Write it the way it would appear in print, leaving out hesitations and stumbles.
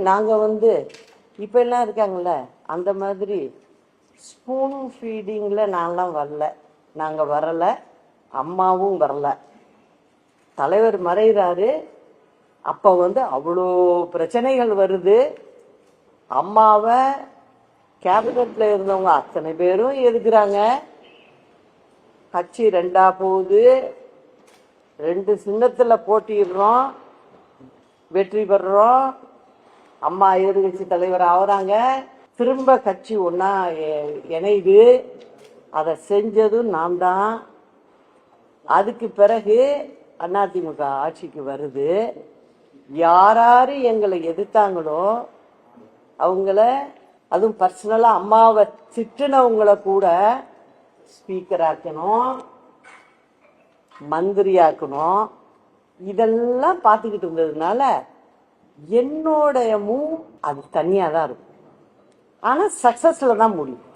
நாங்கள் இப்போ எல்லாம் இருக்காங்கல்ல அந்த மாதிரி ஸ்பூன் ஃபீடிங்கில் நான்லாம் வரல, நாங்கள் வரலை, அம்மாவும் வரல. தலைவர் மறைகிறாரு, அப்போ அவ்வளோ பிரச்சனைகள் வருது. அம்மாவை கேபினட்ல இருந்தவங்க அத்தனை பேரும் எதுக்குறாங்க. கட்சி ரெண்டா போகுது, 2 சின்னத்தில் போட்டிடுறோம், வெற்றி பெறுறோம், அம்மா எதிர்கட்சி தலைவர் ஆகுறாங்க, திரும்ப கட்சி ஒன்றா இணையுது. அதை செஞ்சதும் நான் தான். அதுக்கு பிறகு அதிமுக ஆட்சிக்கு வருது. யார் எங்களை எதிர்த்தாங்களோ அவங்கள, அதுவும் பர்சனலாக அம்மாவை திட்டுனவங்கள கூட ஸ்பீக்கர் ஆக்கணும், மந்திரி ஆக்கணும். இதெல்லாம் பார்த்துக்கிட்டு இருந்ததுனால என்னோடைய மூவ் அது தனியாக தான் இருக்கும். ஆனால் சக்ஸஸில் தான் முடியும்.